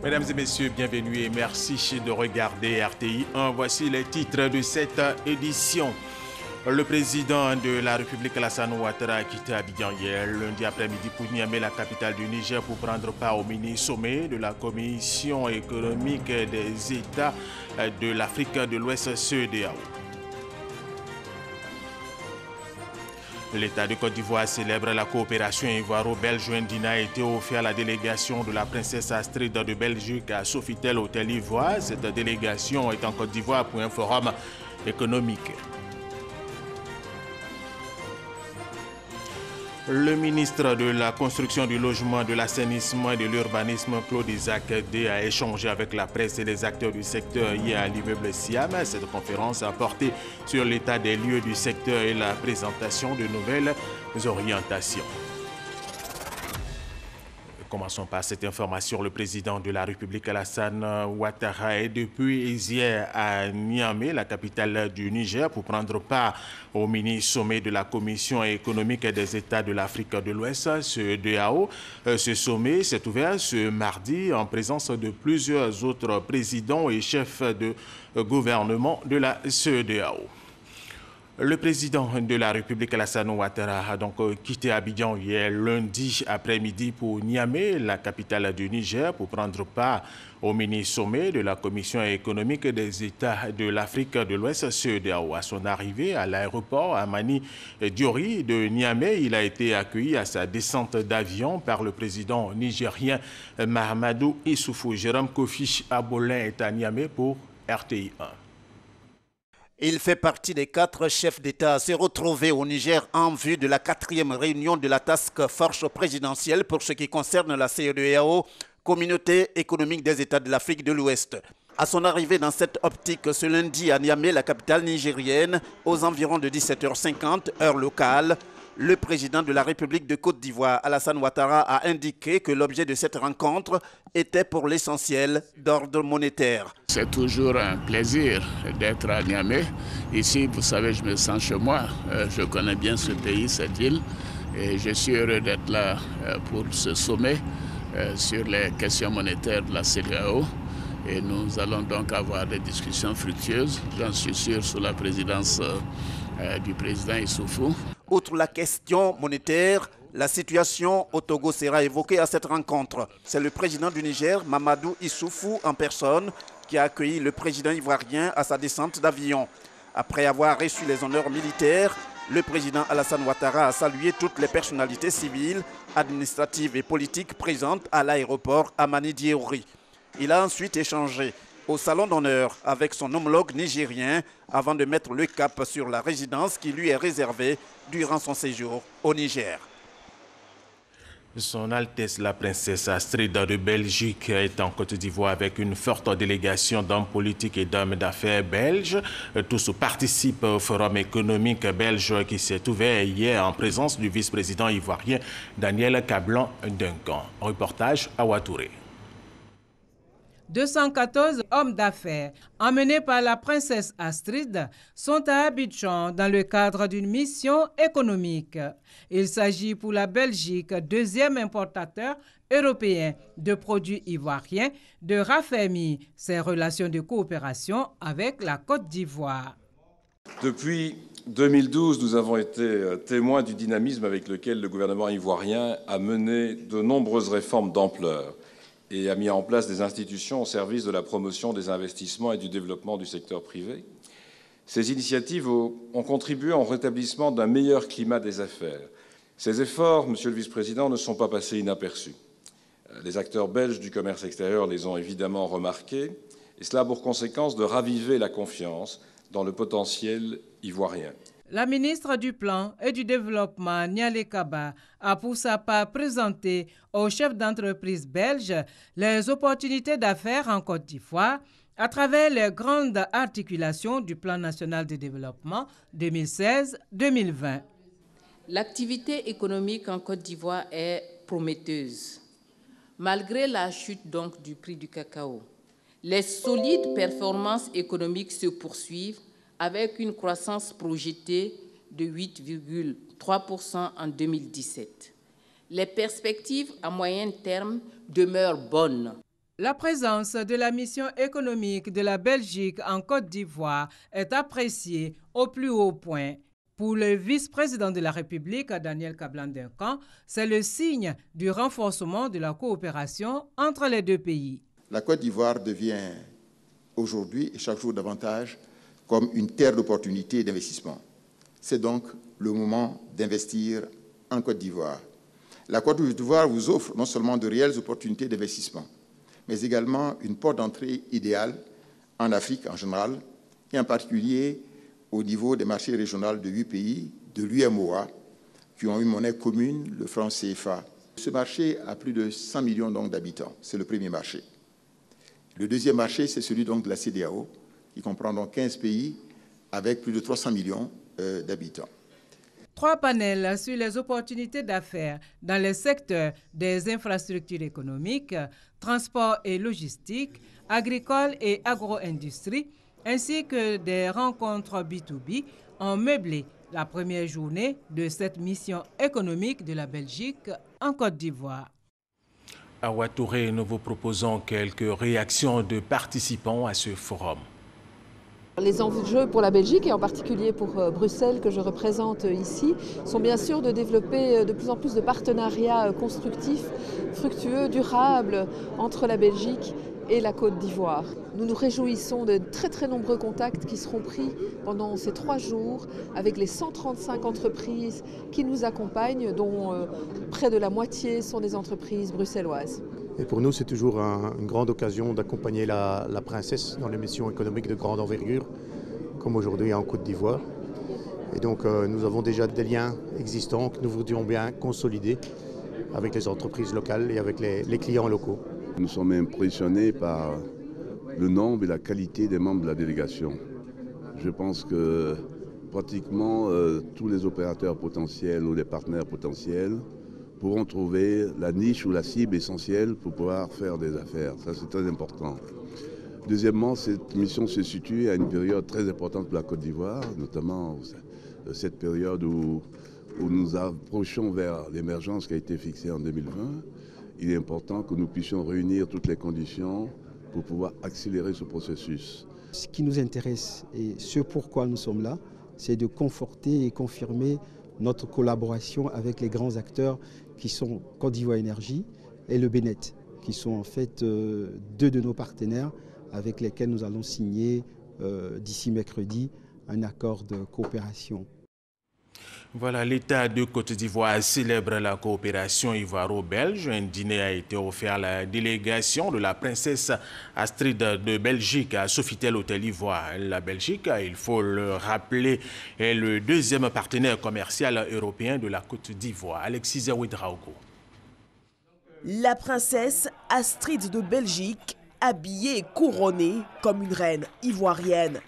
Mesdames et messieurs, bienvenue et merci de regarder RTI 1. Voici les titres de cette édition. Le président de la République, Alassane Ouattara, a quitté Abidjan hier, lundi après-midi, pour Niamey, la capitale du Niger, pour prendre part au mini-sommet de la Commission économique des États de l'Afrique de l'Ouest, CEDEAO. L'État de Côte d'Ivoire célèbre la coopération ivoiro-belge. Un dîner a été offert à la délégation de la princesse Astrid de Belgique à Sofitel Hôtel Ivoire. Cette délégation est en Côte d'Ivoire pour un forum économique. Le ministre de la Construction, du Logement, de l'Assainissement et de l'Urbanisme, Claude Isaac Dé, a échangé avec la presse et les acteurs du secteur hier à l'immeuble Siam. Cette conférence a porté sur l'état des lieux du secteur et la présentation de nouvelles orientations. Commençons par cette information. Le président de la République, Alassane Ouattara, est depuis hier à Niamey, la capitale du Niger, pour prendre part au mini-sommet de la Commission économique des États de l'Afrique de l'Ouest, CEDEAO. Ce sommet s'est ouvert ce mardi en présence de plusieurs autres présidents et chefs de gouvernement de la CEDEAO. Le président de la République, Alassane Ouattara, a donc quitté Abidjan hier lundi après-midi pour Niamey, la capitale du Niger, pour prendre part au mini-sommet de la Commission économique des États de l'Afrique de l'Ouest, CEDEAO. À son arrivée à l'aéroport Amani Diori de Niamey, il a été accueilli à sa descente d'avion par le président nigérien Mahamadou Issoufou. Jérôme Kofi Abolin est à Niamey pour RTI 1. Il fait partie des 4 chefs d'État à se retrouver au Niger en vue de la 4e réunion de la Task Force présidentielle pour ce qui concerne la CEDEAO, Communauté économique des États de l'Afrique de l'Ouest. À son arrivée dans cette optique ce lundi à Niamey, la capitale nigérienne, aux environs de 17h50, heure locale, le président de la République de Côte d'Ivoire, Alassane Ouattara, a indiqué que l'objet de cette rencontre était pour l'essentiel d'ordre monétaire. C'est toujours un plaisir d'être à Niamey. Ici, vous savez, je me sens chez moi. Je connais bien ce pays, cette ville. Et je suis heureux d'être là pour ce sommet sur les questions monétaires de la CEDEAO. Et nous allons donc avoir des discussions fructueuses, j'en suis sûr, sous la présidence du président Issoufou. Outre la question monétaire, la situation au Togo sera évoquée à cette rencontre. C'est le président du Niger, Mahamadou Issoufou, en personne, qui a accueilli le président ivoirien à sa descente d'avion. Après avoir reçu les honneurs militaires, le président Alassane Ouattara a salué toutes les personnalités civiles, administratives et politiques présentes à l'aéroport Amani Diori. Il a ensuite échangé au salon d'honneur avec son homologue nigérien avant de mettre le cap sur la résidence qui lui est réservée durant son séjour au Niger. Son Altesse la princesse Astrid de Belgique est en Côte d'Ivoire avec une forte délégation d'hommes politiques et d'hommes d'affaires belges. Tous participent au forum économique belge qui s'est ouvert hier en présence du vice-président ivoirien Daniel Kablan-Duncan. Reportage à Ouattouré. 214 hommes d'affaires emmenés par la princesse Astrid sont à Abidjan dans le cadre d'une mission économique. Il s'agit pour la Belgique, deuxième importateur européen de produits ivoiriens, de raffermir ses relations de coopération avec la Côte d'Ivoire. Depuis 2012, nous avons été témoins du dynamisme avec lequel le gouvernement ivoirien a mené de nombreuses réformes d'ampleur et a mis en place des institutions au service de la promotion des investissements et du développement du secteur privé. Ces initiatives ont contribué au rétablissement d'un meilleur climat des affaires. Ces efforts, Monsieur le Vice-président, ne sont pas passés inaperçus. Les acteurs belges du commerce extérieur les ont évidemment remarqués, et cela a pour conséquence de raviver la confiance dans le potentiel ivoirien. La ministre du Plan et du Développement, Niale Kaba, a pour sa part présenté aux chefs d'entreprise belges les opportunités d'affaires en Côte d'Ivoire à travers les grandes articulations du Plan national de développement 2016-2020. L'activité économique en Côte d'Ivoire est prometteuse. Malgré la chute donc du prix du cacao, les solides performances économiques se poursuivent avec une croissance projetée de 8,3% en 2017. Les perspectives à moyen terme demeurent bonnes. La présence de la mission économique de la Belgique en Côte d'Ivoire est appréciée au plus haut point. Pour le vice-président de la République, Daniel Kablan-Duncan, c'est le signe du renforcement de la coopération entre les deux pays. La Côte d'Ivoire devient aujourd'hui et chaque jour davantage comme une terre d'opportunités et d'investissement. C'est donc le moment d'investir en Côte d'Ivoire. La Côte d'Ivoire vous offre non seulement de réelles opportunités d'investissement, mais également une porte d'entrée idéale en Afrique en général, et en particulier au niveau des marchés régionaux de 8 pays de l'UMOA, qui ont une monnaie commune, le franc CFA. Ce marché a plus de 100 millions d'habitants, c'est le premier marché. Le deuxième marché, c'est celui donc de la CEDEAO, qui comprend donc 15 pays avec plus de 300 millions d'habitants. 3 panels sur les opportunités d'affaires dans les secteurs des infrastructures économiques, transport et logistique, agricole et agro-industrie, ainsi que des rencontres B2B ont meublé la première journée de cette mission économique de la Belgique en Côte d'Ivoire. À Ouattouré, nous vous proposons quelques réactions de participants à ce forum. Les enjeux pour la Belgique et en particulier pour Bruxelles que je représente ici sont bien sûr de développer de plus en plus de partenariats constructifs, fructueux, durables entre la Belgique et la Côte d'Ivoire. Nous nous réjouissons de très nombreux contacts qui seront pris pendant ces 3 jours avec les 135 entreprises qui nous accompagnent, dont près de la moitié sont des entreprises bruxelloises. Et pour nous, c'est toujours une grande occasion d'accompagner la princesse dans les missions économiques de grande envergure, comme aujourd'hui en Côte d'Ivoire. Et donc, nous avons déjà des liens existants que nous voudrions bien consolider avec les entreprises locales et avec les clients locaux. Nous sommes impressionnés par le nombre et la qualité des membres de la délégation. Je pense que pratiquement tous les opérateurs potentiels ou les partenaires potentiels pourront trouver la niche ou la cible essentielle pour pouvoir faire des affaires. Ça, c'est très important. Deuxièmement, cette mission se situe à une période très importante pour la Côte d'Ivoire, notamment cette période où nous approchons vers l'émergence qui a été fixée en 2020. Il est important que nous puissions réunir toutes les conditions pour pouvoir accélérer ce processus. Ce qui nous intéresse et ce pourquoi nous sommes là, c'est de conforter et confirmer notre collaboration avec les grands acteurs qui sont Côte d'Ivoire Énergie et le Bénet, qui sont en fait 2 de nos partenaires avec lesquels nous allons signer d'ici mercredi un accord de coopération. Voilà, l'État de Côte d'Ivoire célèbre la coopération ivoiro-belge. Un dîner a été offert à la délégation de la princesse Astrid de Belgique à Sofitel Hôtel Ivoire. La Belgique, il faut le rappeler, est le 2e partenaire commercial européen de la Côte d'Ivoire. Alexis Ouedraogo. La princesse Astrid de Belgique, habillée et couronnée comme une reine ivoirienne.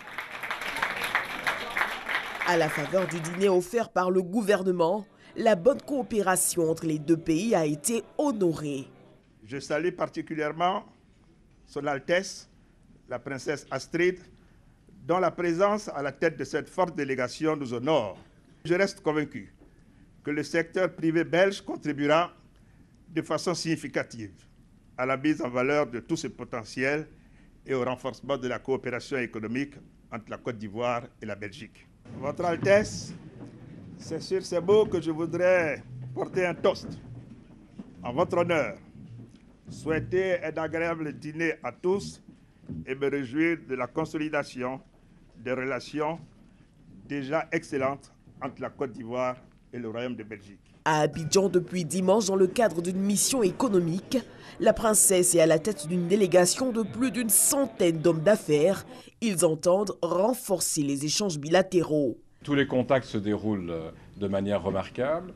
À la faveur du dîner offert par le gouvernement, la bonne coopération entre les 2 pays a été honorée. Je salue particulièrement Son Altesse, la princesse Astrid, dont la présence à la tête de cette forte délégation nous honore. Je reste convaincu que le secteur privé belge contribuera de façon significative à la mise en valeur de tout ce potentiel et au renforcement de la coopération économique entre la Côte d'Ivoire et la Belgique. Votre Altesse, c'est sur ces mots que je voudrais porter un toast en votre honneur, souhaiter un agréable dîner à tous et me réjouir de la consolidation des relations déjà excellentes entre la Côte d'Ivoire et le Royaume de Belgique. À Abidjan depuis dimanche, dans le cadre d'une mission économique, la princesse est à la tête d'une délégation de plus d'une centaine d'hommes d'affaires. Ils entendent renforcer les échanges bilatéraux. Tous les contacts se déroulent de manière remarquable.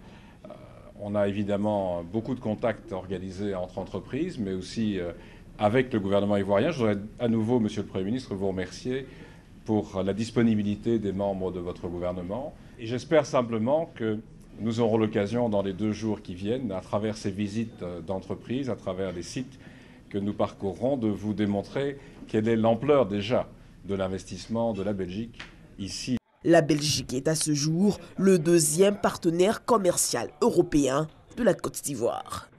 On a évidemment beaucoup de contacts organisés entre entreprises, mais aussi avec le gouvernement ivoirien. Je voudrais à nouveau, Monsieur le Premier ministre, vous remercier pour la disponibilité des membres de votre gouvernement. Et j'espère simplement que nous aurons l'occasion dans les 2 jours qui viennent, à travers ces visites d'entreprise, à travers les sites que nous parcourrons, de vous démontrer quelle est l'ampleur déjà de l'investissement de la Belgique ici. La Belgique est à ce jour le 2e partenaire commercial européen de la Côte d'Ivoire.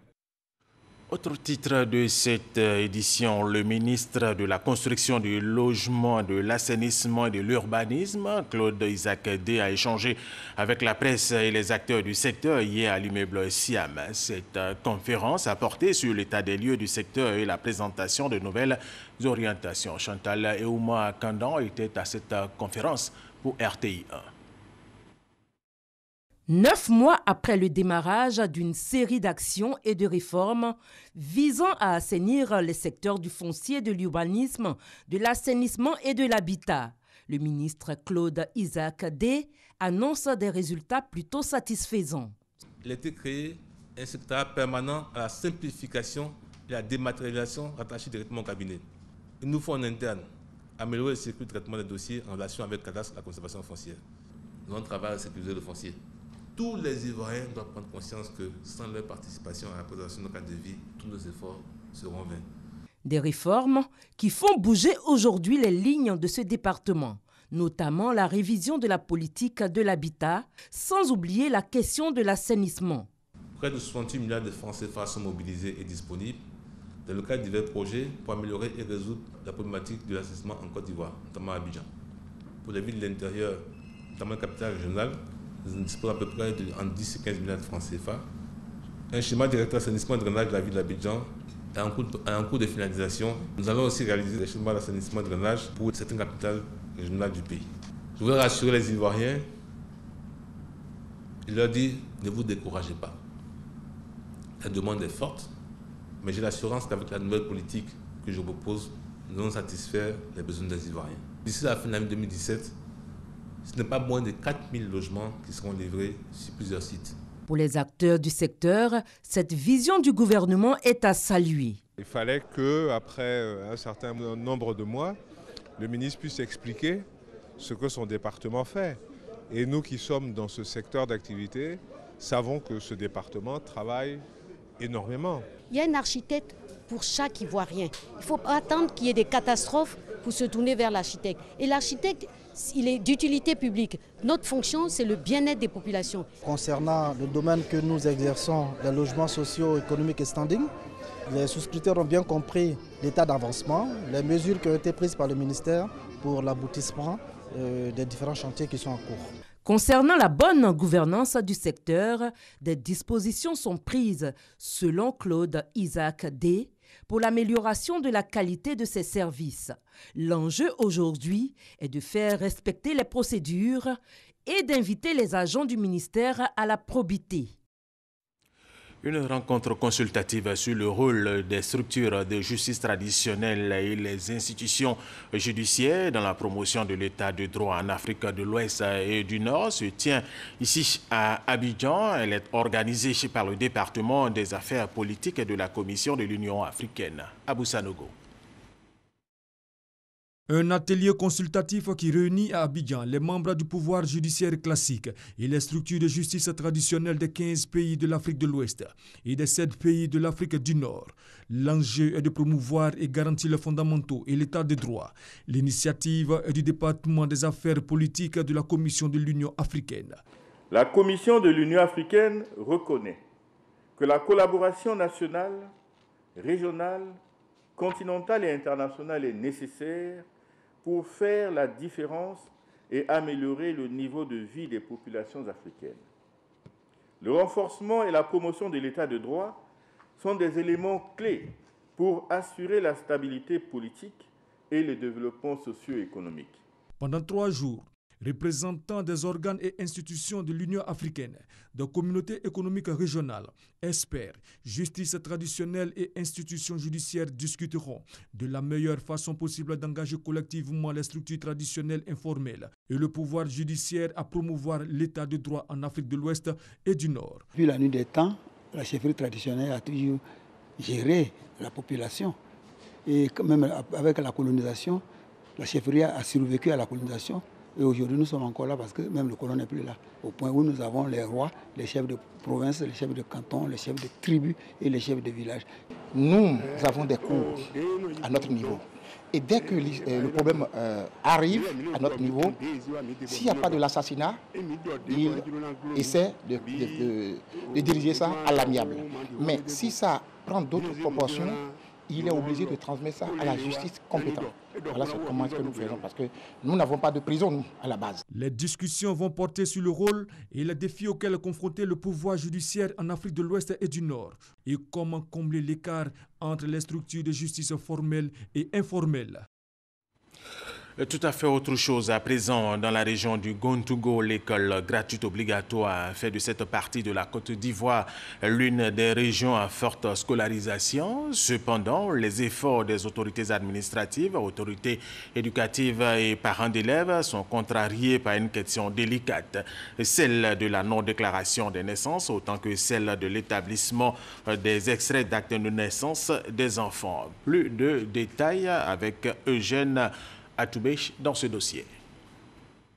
Autre titre de cette édition, le ministre de la Construction, du Logement, de l'Assainissement et de l'Urbanisme, Claude Isaac Dé, a échangé avec la presse et les acteurs du secteur hier à l'immeuble Siam. Cette conférence a porté sur l'état des lieux du secteur et la présentation de nouvelles orientations. Chantal Eouma Kandan était à cette conférence pour RTI 1. 9 mois après le démarrage d'une série d'actions et de réformes visant à assainir les secteurs du foncier, de l'urbanisme, de l'assainissement et de l'habitat, le ministre Claude Isaac Dé annonce des résultats plutôt satisfaisants. Il a été créé un secrétariat permanent à la simplification et à la dématérialisation rattachée directement au cabinet. Il nous faut en interne améliorer le circuit de traitement des dossiers en relation avec Cadastre, la conservation foncière. Nous allons travailler à sécuriser le foncier. Tous les Ivoiriens doivent prendre conscience que sans leur participation à la préservation de nos cadres de vie, tous nos efforts seront vains. Des réformes qui font bouger aujourd'hui les lignes de ce département, notamment la révision de la politique de l'habitat, sans oublier la question de l'assainissement. Près de 68 milliards de francs CFA sont mobilisés et disponibles dans le cadre de divers projets pour améliorer et résoudre la problématique de l'assainissement en Côte d'Ivoire, notamment à Abidjan. Pour les villes de l'intérieur, notamment la capitale régionale, nous disposons à peu près de 10 et 15 milliards de francs CFA. Un schéma directeur d'assainissement et de drainage de la ville d'Abidjan est en cours de finalisation. Nous allons aussi réaliser des schémas d'assainissement et de drainage pour certaines capitales régionales du pays. Je voudrais rassurer les Ivoiriens et leur dire, ne vous découragez pas. La demande est forte, mais j'ai l'assurance qu'avec la nouvelle politique que je propose, nous allons satisfaire les besoins des Ivoiriens. D'ici la fin de l'année 2017, ce n'est pas moins de 4000 logements qui seront livrés sur plusieurs sites. Pour les acteurs du secteur, cette vision du gouvernement est à saluer. Il fallait qu'après un certain nombre de mois, le ministre puisse expliquer ce que son département fait. Et nous qui sommes dans ce secteur d'activité, savons que ce département travaille énormément. Il y a un architecte pour chaque Ivoirien. Il ne faut pas attendre qu'il y ait des catastrophes pour se tourner vers l'architecte. Et l'architecte, il est d'utilité publique. Notre fonction, c'est le bien-être des populations. Concernant le domaine que nous exerçons, les logements sociaux, économiques et standing, les souscripteurs ont bien compris l'état d'avancement, les mesures qui ont été prises par le ministère pour l'aboutissement des différents chantiers qui sont en cours. Concernant la bonne gouvernance du secteur, des dispositions sont prises, selon Claude Isaac Dé, pour l'amélioration de la qualité de ces services. L'enjeu aujourd'hui est de faire respecter les procédures et d'inviter les agents du ministère à la probité. Une rencontre consultative sur le rôle des structures de justice traditionnelles et les institutions judiciaires dans la promotion de l'état de droit en Afrique de l'Ouest et du Nord se tient ici à Abidjan. Elle est organisée par le département des affaires politiques de la Commission de l'Union africaine. Abou Sanogo. Un atelier consultatif qui réunit à Abidjan les membres du pouvoir judiciaire classique et les structures de justice traditionnelles des 15 pays de l'Afrique de l'Ouest et des 7 pays de l'Afrique du Nord. L'enjeu est de promouvoir et garantir les fondamentaux et l'état de droit. L'initiative est du département des affaires politiques de la Commission de l'Union africaine. La Commission de l'Union africaine reconnaît que la collaboration nationale, régionale, continentale et internationale est nécessaire pour faire la différence et améliorer le niveau de vie des populations africaines. Le renforcement et la promotion de l'état de droit sont des éléments clés pour assurer la stabilité politique et le développement socio-économique. Pendant 3 jours, représentants des organes et institutions de l'Union africaine, de communautés économiques régionales, experts, justice traditionnelle et institutions judiciaires discuteront de la meilleure façon possible d'engager collectivement les structures traditionnelles informelles et le pouvoir judiciaire à promouvoir l'état de droit en Afrique de l'Ouest et du Nord. Depuis la nuit des temps, la chefferie traditionnelle a toujours géré la population. Et même avec la colonisation, la chefferie a survécu à la colonisation. Et aujourd'hui, nous sommes encore là parce que même le colon n'est plus là. Au point où nous avons les rois, les chefs de province, les chefs de canton, les chefs de tribus et les chefs de village. Nous avons des cours à notre niveau. Et dès que le problème arrive à notre niveau, s'il n'y a pas de l'assassinat, il essaie de diriger ça à l'amiable. Mais si ça prend d'autres proportions, il est obligé de transmettre ça à la justice compétente. Voilà comment est-ce que nous faisons, parce que nous n'avons pas de prison, nous, à la base. Les discussions vont porter sur le rôle et les défis auxquels est confronté le pouvoir judiciaire en Afrique de l'Ouest et du Nord, et comment combler l'écart entre les structures de justice formelles et informelles. Tout à fait autre chose. À présent, dans la région du Gontougo, l'école gratuite obligatoire fait de cette partie de la Côte d'Ivoire l'une des régions à forte scolarisation. Cependant, les efforts des autorités administratives, autorités éducatives et parents d'élèves sont contrariés par une question délicate, celle de la non-déclaration des naissances, autant que celle de l'établissement des extraits d'actes de naissance des enfants. Plus de détails avec Eugène Atoubèche dans ce dossier.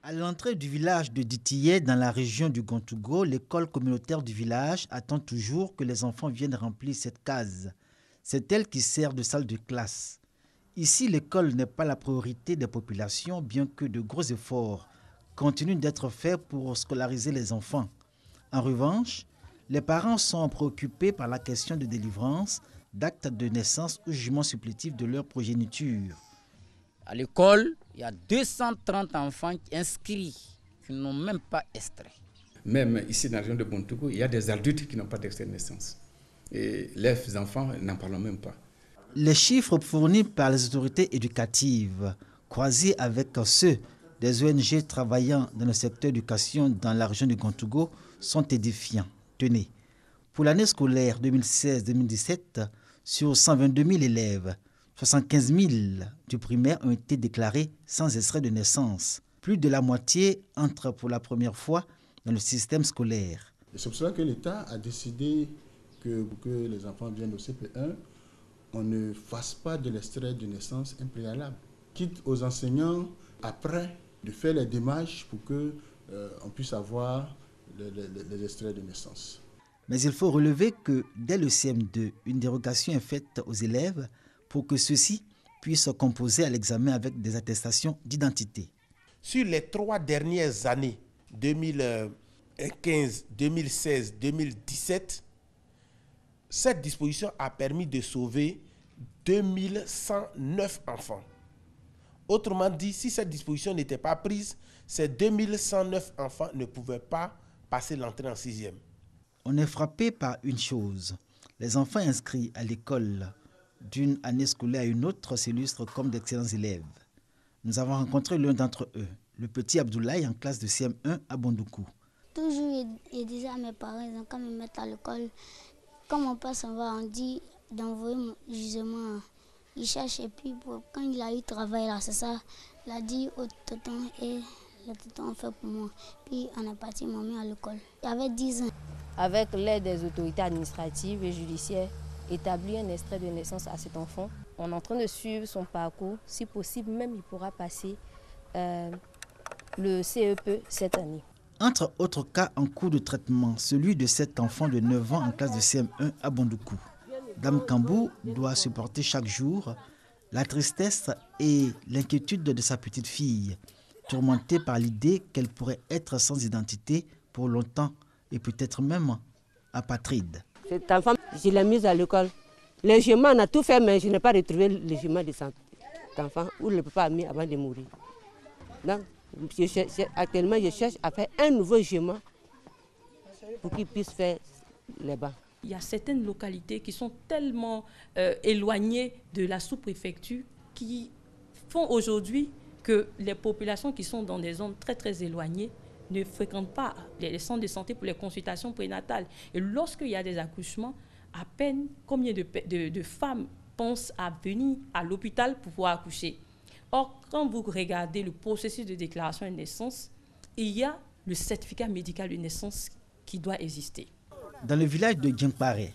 À l'entrée du village de Ditiyé, dans la région du Gontougo, l'école communautaire du village attend toujours que les enfants viennent remplir cette case. C'est elle qui sert de salle de classe. Ici, l'école n'est pas la priorité des populations, bien que de gros efforts continuent d'être faits pour scolariser les enfants. En revanche, les parents sont préoccupés par la question de délivrance d'actes de naissance ou jugement supplétif de leur progéniture. À l'école, il y a 230 enfants inscrits qui n'ont même pas extrait. Même ici dans la région de Gontougo, il y a des adultes qui n'ont pas d'extrait de naissance. Et les enfants, n'en parlons même pas. Les chiffres fournis par les autorités éducatives, croisés avec ceux des ONG travaillant dans le secteur éducation dans la région du Gontougo, sont édifiants. Tenez, pour l'année scolaire 2016-2017, sur 122 000 élèves, 75 000 du primaire ont été déclarés sans extrait de naissance. Plus de la moitié entrent pour la première fois dans le système scolaire. C'est pour cela que l'État a décidé que pour que les enfants viennent au CP1, on ne fasse pas de l'extrait de naissance impréalable. Quitte aux enseignants, après, de faire les démarches pour qu'on puisse avoir les extraits de naissance. Mais il faut relever que dès le CM2, une dérogation est faite aux élèves pour que ceux-ci puissent composer à l'examen avec des attestations d'identité. Sur les 3 dernières années, 2015, 2016, 2017, cette disposition a permis de sauver 2109 enfants. Autrement dit, si cette disposition n'était pas prise, ces 2109 enfants ne pouvaient pas passer l'entrée en 6e. On est frappé par une chose. Les enfants inscrits à l'école d'une année scolaire à une autre s'illustrent comme d'excellents élèves. Nous avons rencontré l'un d'entre eux, le petit Abdoulaye en classe de CM1 à Bondoukou. Toujours, je disais à mes parents, quand ils me mettent à l'école, quand mon père s'en va, on dit d'envoyer mon jugement. Il cherche et puis quand il a eu travail là, c'est ça, il a dit au tonton et le tonton a fait pour moi. Puis on est parti, m'ont mis à l'école. J'avais 10 ans. Avec l'aide des autorités administratives et judiciaires, établir un extrait de naissance à cet enfant. On est en train de suivre son parcours. Si possible, même il pourra passer le CEP cette année. Entre autres cas en cours de traitement, celui de cet enfant de 9 ans en classe de CM1 à Bondoukou. Dame Kambou doit supporter chaque jour la tristesse et l'inquiétude de sa petite fille, tourmentée par l'idée qu'elle pourrait être sans identité pour longtemps et peut-être même apatride. Cet enfant, je l'ai mise à l'école. Le jument, on a tout fait, mais je n'ai pas retrouvé le jument de cet enfant où le papa a mis avant de mourir. Donc, actuellement, je cherche à faire un nouveau jument pour qu'il puisse faire les bancs. Il y a certaines localités qui sont tellement éloignées de la sous-préfecture qui font aujourd'hui que les populations qui sont dans des zones très très éloignées ne fréquentent pas les centres de santé pour les consultations prénatales. Et lorsqu'il y a des accouchements, à peine combien de femmes pensent à venir à l'hôpital pour pouvoir accoucher. Or, quand vous regardez le processus de déclaration de naissance, il y a le certificat médical de naissance qui doit exister. Dans le village de Djiangparé,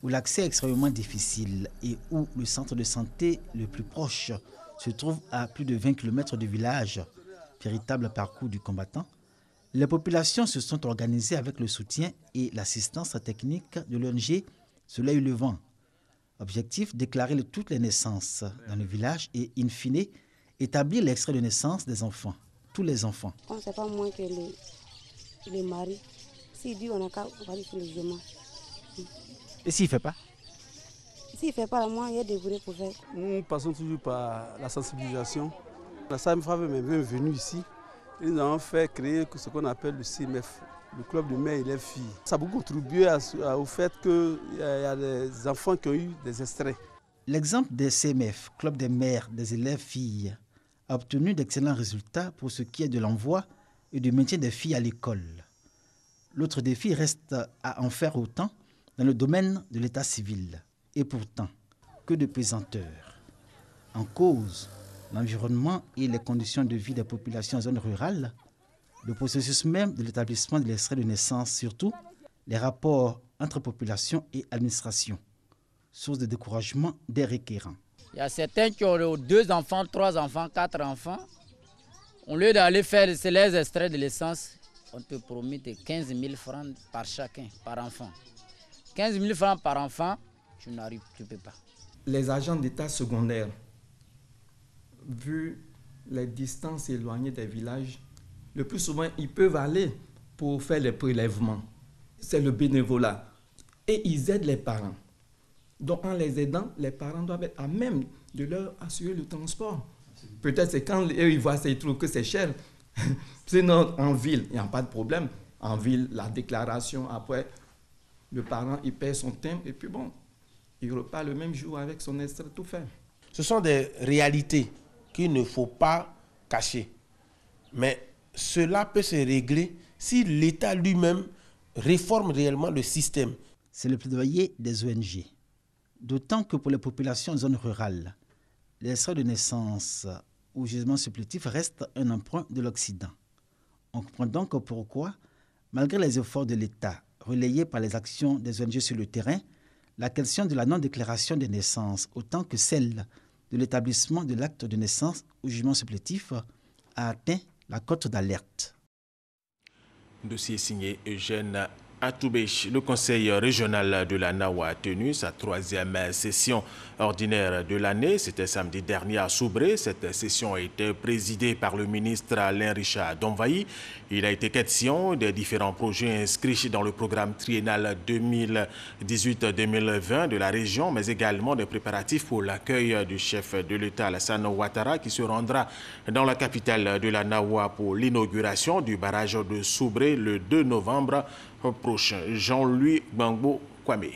où l'accès est extrêmement difficile et où le centre de santé le plus proche se trouve à plus de 20 km du village, véritable parcours du combattant, les populations se sont organisées avec le soutien et l'assistance technique de l'ONG Soleil Levant. Objectif, déclarer toutes les naissances dans le village et, in fine, établir l'extrait de naissance des enfants, tous les enfants. On ne sait pas moins que les maris, s'il dit on a qu'à aller sur le jugement. Et s'il ne fait pas? S'il ne fait pas, moi, il y a des vrais pour faire. Nous passons toujours par la sensibilisation. La SAMFAV est venue ici. Et nous avons fait créer ce qu'on appelle le CMF, le club de mères et élèves filles. Ça a beaucoup contribué au fait qu'il y a des enfants qui ont eu des extraits. L'exemple des CMF, club des mères, des élèves filles, a obtenu d'excellents résultats pour ce qui est de l'envoi et du maintien des filles à l'école. L'autre défi reste à en faire autant dans le domaine de l'état civil. Et pourtant, que de pesanteurs. En cause, l'environnement et les conditions de vie des populations en zone rurale, le processus même de l'établissement de l'extrait de naissance, surtout les rapports entre population et administration, source de découragement des requérants. Il y a certains qui ont 2 enfants, 3 enfants, 4 enfants. Au lieu d'aller faire les extraits de naissance, on te promet 15 000 francs par chacun, par enfant. 15 000 francs par enfant, tu ne peux pas. Les agents d'état secondaire, vu les distances éloignées des villages, le plus souvent, ils peuvent aller pour faire les prélèvements. C'est le bénévolat. Et ils aident les parents. Donc, en les aidant, les parents doivent être à même de leur assurer le transport. Peut-être c'est quand eux, ils voient ça, ils trouvent que c'est cher. Sinon, en ville, il n'y a pas de problème. En ville, la déclaration, après, le parent, il paie son timbre et puis bon, il repart le même jour avec son extrait tout fait. Ce sont des réalités qu'il ne faut pas cacher. Mais cela peut se régler si l'État lui-même réforme réellement le système. C'est le plaidoyer des ONG. D'autant que pour les populations en zone rurale, l'extrait de naissance ou jugement supplétif reste un emprunt de l'Occident. On comprend donc pourquoi, malgré les efforts de l'État relayés par les actions des ONG sur le terrain, la question de la non-déclaration des naissances, autant que celle de l'établissement de l'acte de naissance ou jugement supplétif, a atteint la cote d'alerte. Dossier signé Eugène Atoubech. Le conseil régional de la Nawa a tenu sa 3e session ordinaire de l'année. C'était samedi dernier à Soubré. Cette session a été présidée par le ministre Alain Richard Domvayi. Il a été question des différents projets inscrits dans le programme triennal 2018-2020 de la région, mais également des préparatifs pour l'accueil du chef de l'État Alassane Ouattara qui se rendra dans la capitale de la Nawa pour l'inauguration du barrage de Soubré le 2 novembre prochain. Jean-Louis Gbangbo Kwame.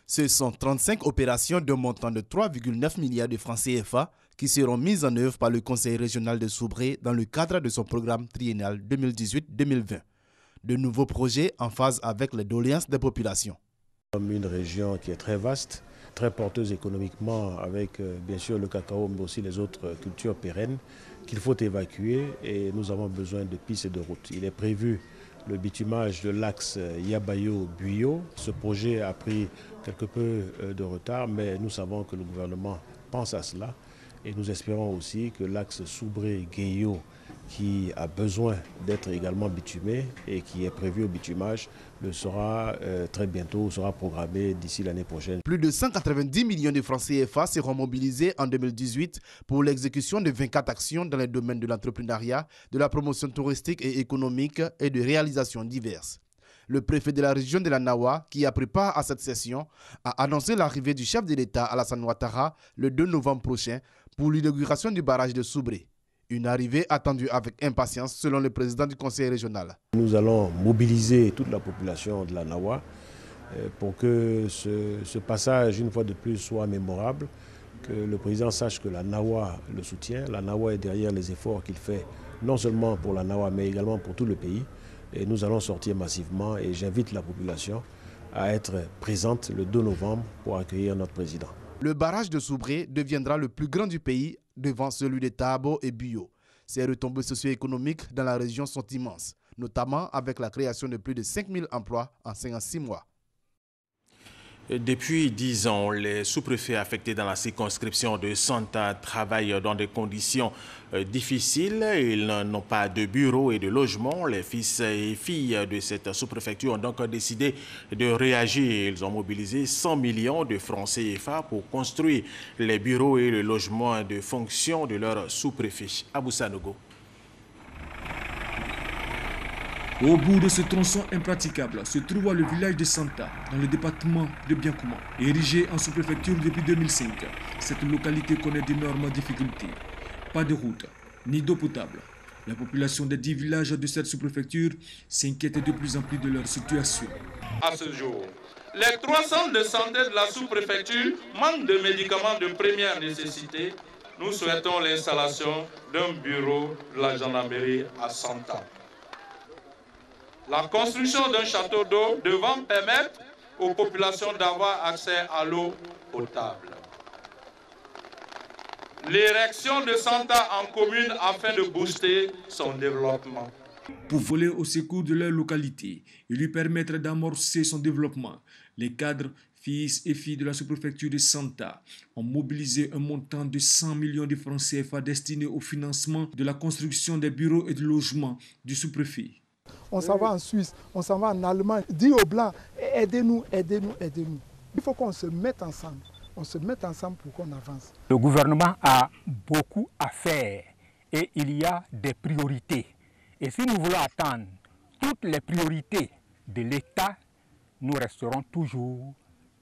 Ce sont 35 opérations d'un montant de 3,9 milliards de francs CFA qui seront mises en œuvre par le Conseil régional de Soubré dans le cadre de son programme triennal 2018-2020. De nouveaux projets en phase avec les doléances des populations. Une région qui est très vaste, très porteuse économiquement avec bien sûr le cacao mais aussi les autres cultures pérennes qu'il faut évacuer et nous avons besoin de pistes et de routes. Il est prévu le bitumage de l'axe Yabayo-Buyo. Ce projet a pris quelque peu de retard, mais nous savons que le gouvernement pense à cela. Et nous espérons aussi que l'axe Soubré-Gueyo, qui a besoin d'être également bitumé et qui est prévu au bitumage, le sera très bientôt, sera programmé d'ici l'année prochaine. Plus de 190 millions de francs CFA seront mobilisés en 2018 pour l'exécution de 24 actions dans les domaines de l'entrepreneuriat, de la promotion touristique et économique et de réalisations diverses. Le préfet de la région de la Nawa, qui a pris part à cette session, a annoncé l'arrivée du chef de l'État Alassane Ouattara le 2 novembre prochain pour l'inauguration du barrage de Soubré. Une arrivée attendue avec impatience selon le président du conseil régional. Nous allons mobiliser toute la population de la Nawa pour que ce passage, une fois de plus, soit mémorable, que le président sache que la Nawa le soutient. La Nawa est derrière les efforts qu'il fait, non seulement pour la Nawa, mais également pour tout le pays. Et nous allons sortir massivement et j'invite la population à être présente le 2 novembre pour accueillir notre président. Le barrage de Soubré deviendra le plus grand du pays devant celui de Tabo et Buyo. Ces retombées socio-économiques dans la région sont immenses, notamment avec la création de plus de 5 000 emplois en 56 mois. Depuis 10 ans, les sous-préfets affectés dans la circonscription de Santa travaillent dans des conditions difficiles. Ils n'ont pas de bureau et de logement. Les fils et filles de cette sous-préfecture ont donc décidé de réagir. Ils ont mobilisé 100 millions de francs CFA pour construire les bureaux et le logement de fonction de leur sous-préfet. Abou Sanogo. Au bout de ce tronçon impraticable se trouve le village de Santa, dans le département de Biancouma. Érigé en sous-préfecture depuis 2005, cette localité connaît d'énormes difficultés. Pas de route, ni d'eau potable. La population des 10 villages de cette sous-préfecture s'inquiète de plus en plus de leur situation. À ce jour, les 3 centres de santé de la sous-préfecture manquent de médicaments de première nécessité. Nous souhaitons l'installation d'un bureau de la gendarmerie à Santa. La construction d'un château d'eau devant permettre aux populations d'avoir accès à l'eau potable. L'érection de Santa en commune afin de booster son développement. Pour voler au secours de leur localité et lui permettre d'amorcer son développement, les cadres, fils et filles de la sous-préfecture de Santa ont mobilisé un montant de 100 millions de francs CFA destiné au financement de la construction des bureaux et de logements du sous-préfet. On s'en va en Suisse, on s'en va en Allemagne. Dis aux Blancs, aidez-nous, aidez-nous, aidez-nous. Il faut qu'on se mette ensemble. On se mette ensemble pour qu'on avance. Le gouvernement a beaucoup à faire et il y a des priorités. Et si nous voulons attendre toutes les priorités de l'État, nous resterons toujours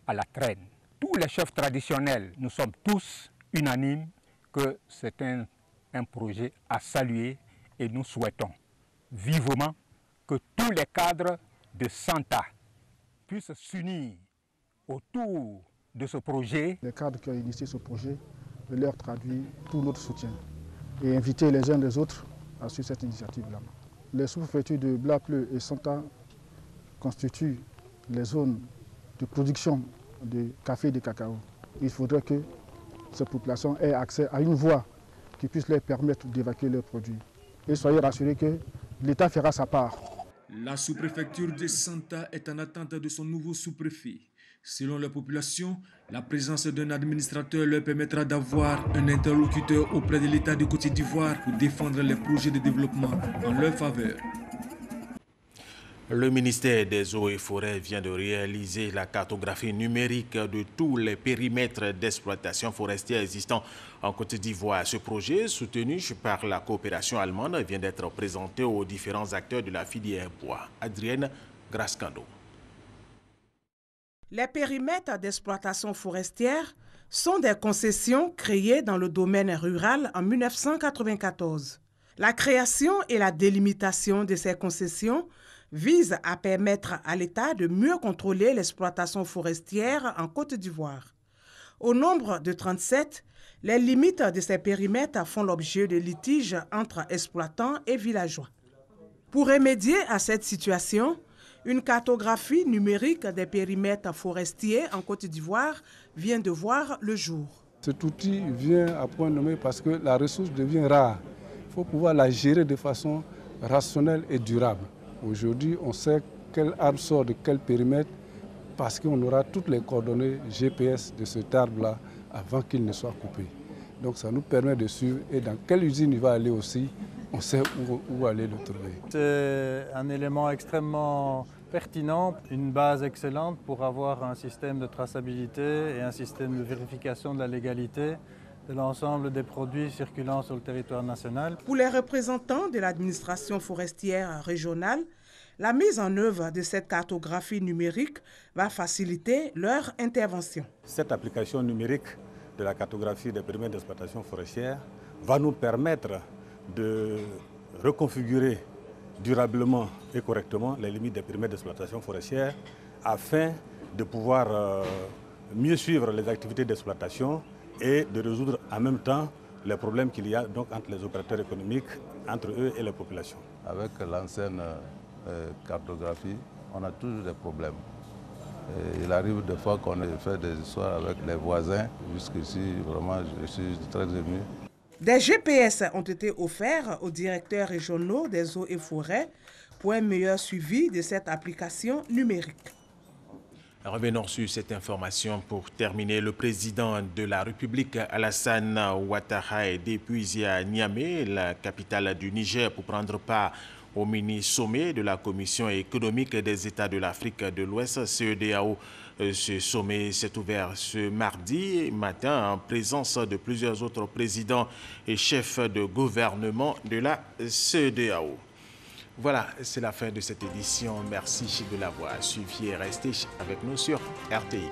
à la traîne. Tous les chefs traditionnels, nous sommes tous unanimes que c'est un projet à saluer et nous souhaitons vivement que tous les cadres de Santa puissent s'unir autour de ce projet. Les cadres qui ont initié ce projet, je leur traduis tout notre soutien et inviter les uns les autres à suivre cette initiative-là. Les sous-préfectures de Blapleu et Santa constituent les zones de production de café et de cacao. Il faudrait que ces populations aient accès à une voie qui puisse leur permettre d'évacuer leurs produits. Et soyez rassurés que l'État fera sa part. La sous-préfecture de Santa est en attente de son nouveau sous-préfet. Selon la population, la présence d'un administrateur leur permettra d'avoir un interlocuteur auprès de l'État de Côte d'Ivoire pour défendre les projets de développement en leur faveur. Le ministère des Eaux et Forêts vient de réaliser la cartographie numérique de tous les périmètres d'exploitation forestière existants en Côte d'Ivoire. Ce projet, soutenu par la coopération allemande, vient d'être présenté aux différents acteurs de la filière bois. Adrienne Grascando. Les périmètres d'exploitation forestière sont des concessions créées dans le domaine rural en 1994. La création et la délimitation de ces concessions vise à permettre à l'État de mieux contrôler l'exploitation forestière en Côte d'Ivoire. Au nombre de 37, les limites de ces périmètres font l'objet de litiges entre exploitants et villageois. Pour remédier à cette situation, une cartographie numérique des périmètres forestiers en Côte d'Ivoire vient de voir le jour. Cet outil vient à point nommé parce que la ressource devient rare. Il faut pouvoir la gérer de façon rationnelle et durable. Aujourd'hui, on sait quel arbre sort de quel périmètre parce qu'on aura toutes les coordonnées GPS de cet arbre-là avant qu'il ne soit coupé. Donc ça nous permet de suivre et dans quelle usine il va aller aussi, on sait où aller le trouver. C'est un élément extrêmement pertinent, une base excellente pour avoir un système de traçabilité et un système de vérification de la légalité de l'ensemble des produits circulant sur le territoire national. Pour les représentants de l'administration forestière régionale, la mise en œuvre de cette cartographie numérique va faciliter leur intervention. Cette application numérique de la cartographie des périmètres d'exploitation forestière va nous permettre de reconfigurer durablement et correctement les limites des périmètres d'exploitation forestière afin de pouvoir mieux suivre les activités d'exploitation et de résoudre en même temps les problèmes qu'il y a donc entre les opérateurs économiques, entre eux et les populations. Avec l'ancienne cartographie, on a toujours des problèmes. Et il arrive des fois qu'on ait fait des histoires avec les voisins. Jusqu'ici, vraiment, je suis très ému. Des GPS ont été offerts aux directeurs régionaux des eaux et forêts pour un meilleur suivi de cette application numérique. Revenons sur cette information pour terminer. Le président de la République, Alassane Ouattara, est depuis à Niamey, la capitale du Niger, pour prendre part au mini-sommet de la Commission économique des États de l'Afrique de l'Ouest, CEDEAO. Ce sommet s'est ouvert ce mardi matin en présence de plusieurs autres présidents et chefs de gouvernement de la CEDEAO. Voilà, c'est la fin de cette édition. Merci de l'avoir suivi et restez avec nous sur RTI.